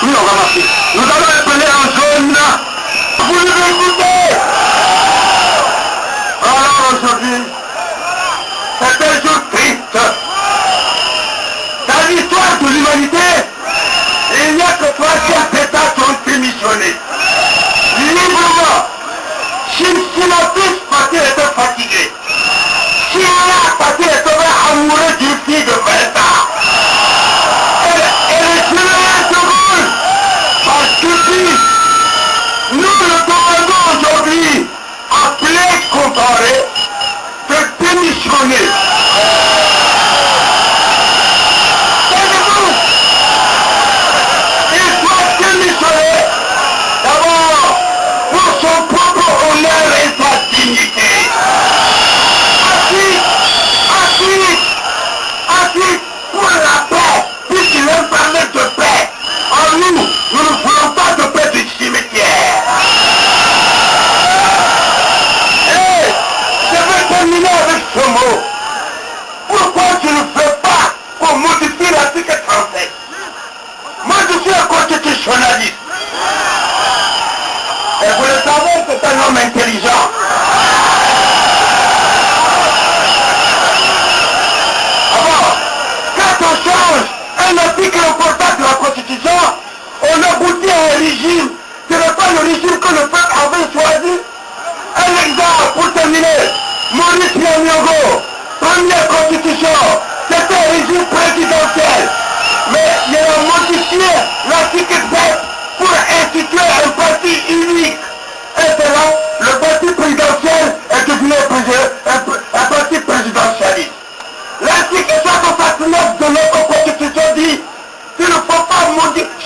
Oui, on va marcher. Nous allons appeler en jaune. Vous nous écoutez. Alors aujourd'hui, c'est un jour triste. Dans l'histoire de l'humanité, il n'y a que 3 chefs d'État qui ont démissionné. Librement. Chimchinatis parce qu'il était fatigué. Chimia parce qu'il était amoureux d'une fille de 20 ans. Et le général de Gaulle, parce que si nous le demandons aujourd'hui à plein comparé de démissionner. Il doit démissionner d'abord pour son propre honneur et sa dignité. Ensuite, pour la paix, puisqu'il aime parler de paix. En nous, nous ne voulons pas de paix du cimetière. Et je vais terminer avec ce mot. Pourquoi je ne veux pas qu'on modifie l'article 37? Moi, je suis un constitutionnaliste. Et vous le savez, c'est un homme intelligent. Alors, quand on change un article important de la Constitution, on aboutit à un régime qui n'est pas le régime que le peuple avait choisi. Un exemple pour terminer. Maurice Nyamiogo, première constitution, c'était un régime présidentiel. Mais il a modifié l'article 7 pour instituer un parti unique. Et c'est là, le parti présidentiel est devenu un parti présidentialiste. L'article 169 de notre constitution dit qu'il ne faut pas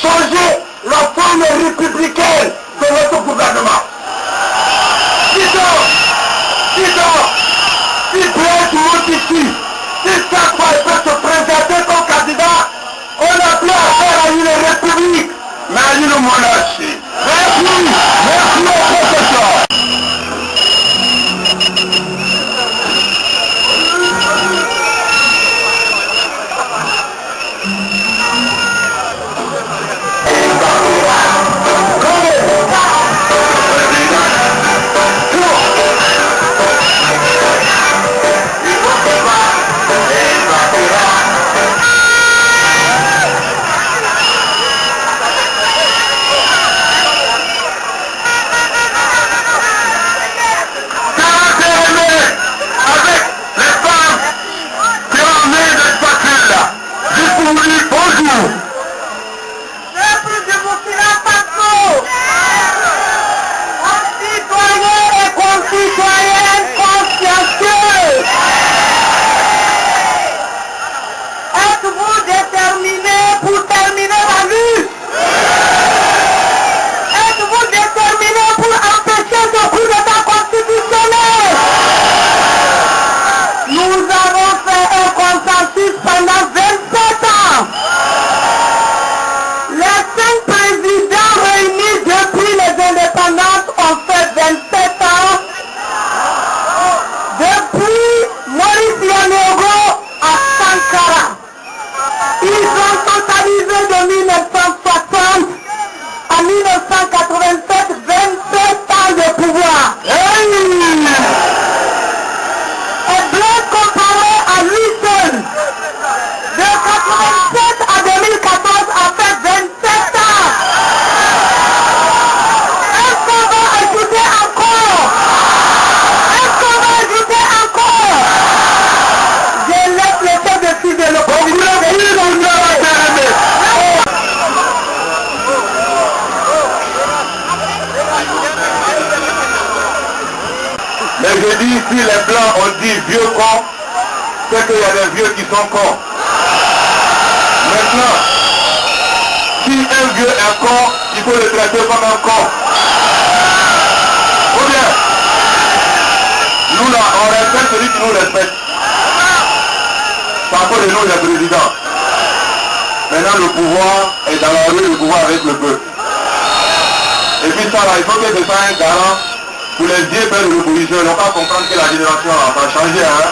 changer la forme républicaine de notre gouvernement. Si Blaise modifie, si chaque fois il peut se présenter comme candidat, on n'a plus affaire à une république, mais à une monarchie. Merci au professeur. Si les blancs ont dit vieux con, c'est qu'il y a des vieux qui sont cons. Maintenant, si un vieux est con, il faut le traiter comme un con. Ou bien, nous là, on respecte celui qui nous respecte. Par contre, nous, les présidents. Maintenant, le pouvoir est dans la rue, le pouvoir avec le peuple. Et puis ça, là, il faut que ce soit un garant pour les vieux pères de l'opposition. Ils n'ont pas comprendre que la génération va changer. Hein?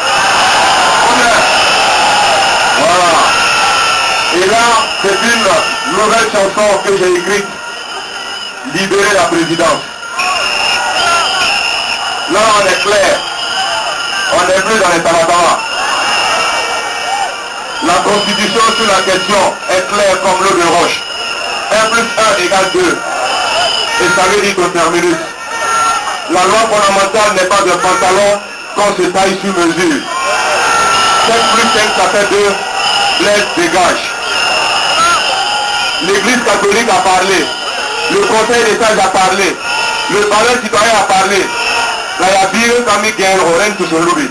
Voilà. Et là, C'est une nouvelle chanson que j'ai écrite, Libérer la présidence. Là on est clair, on n'est plus dans les tamatama. La constitution sur la question est claire comme l'eau de roche. 1 plus 1 égale 2. Et ça veut dire qu'au terminus. La loi fondamentale n'est pas de pantalon qu'on se taille sur mesure. 7 plus 5 ça fait 2. Blaise dégage. L'église catholique a parlé. Le conseil des sages a parlé. Le palais citoyen a parlé. La yabire kami guerre au règne tout son lobby.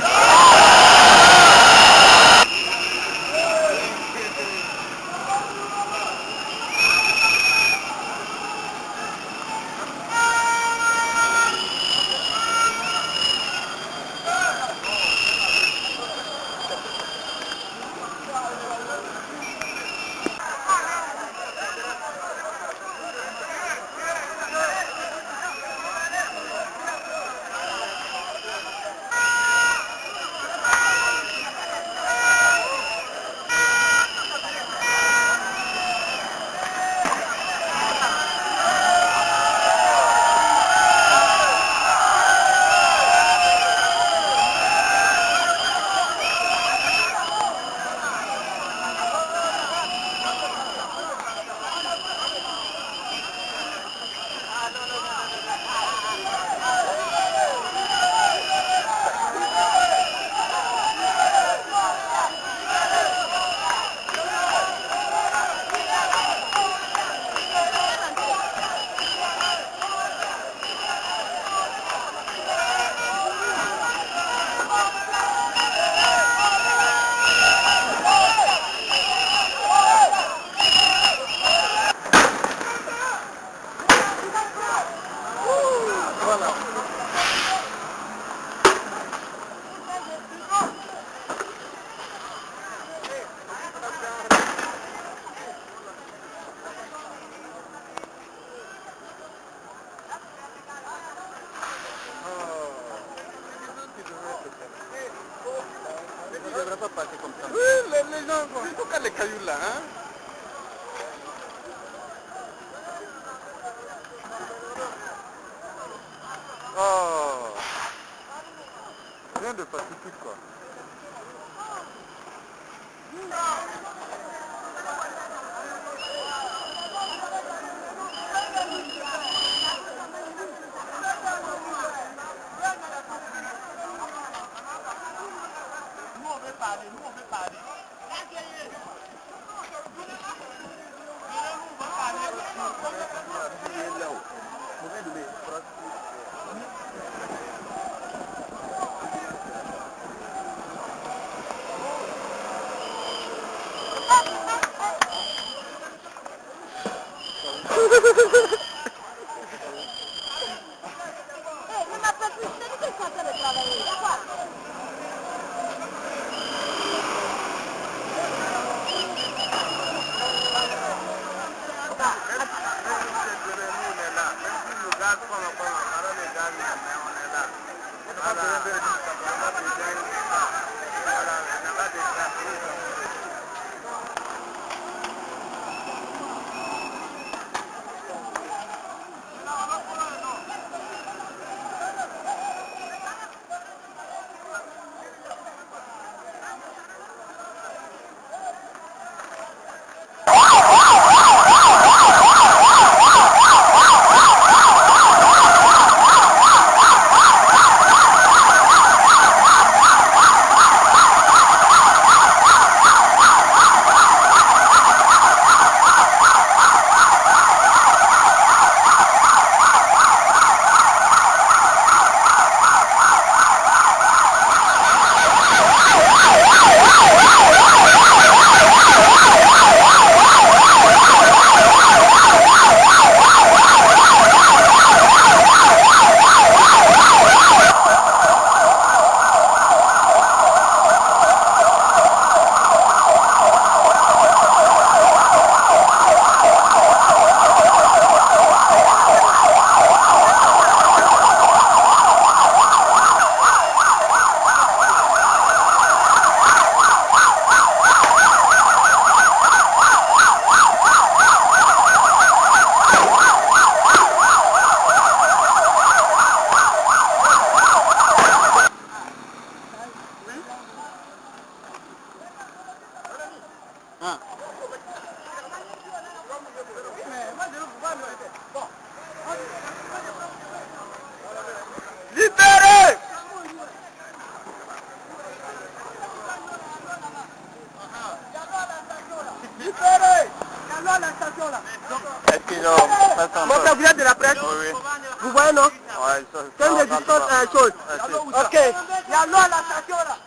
Les gens, il faut qu'à les cailloux là, hein. Oh, rien de pacifique quoi. Nous on veut parler, nous on veut parler. On n'a pas pu se dire qu'il faut faire le travail. Hein. Libérez! Libérez! Il y a l'eau à la station là. Est-ce qu'ils ont fait un Mon frère, vous êtes de la presse? Oui, oui. Vous voyez, non? Ouais, C'est une des choses. Ok. Il y a l'eau à la station là.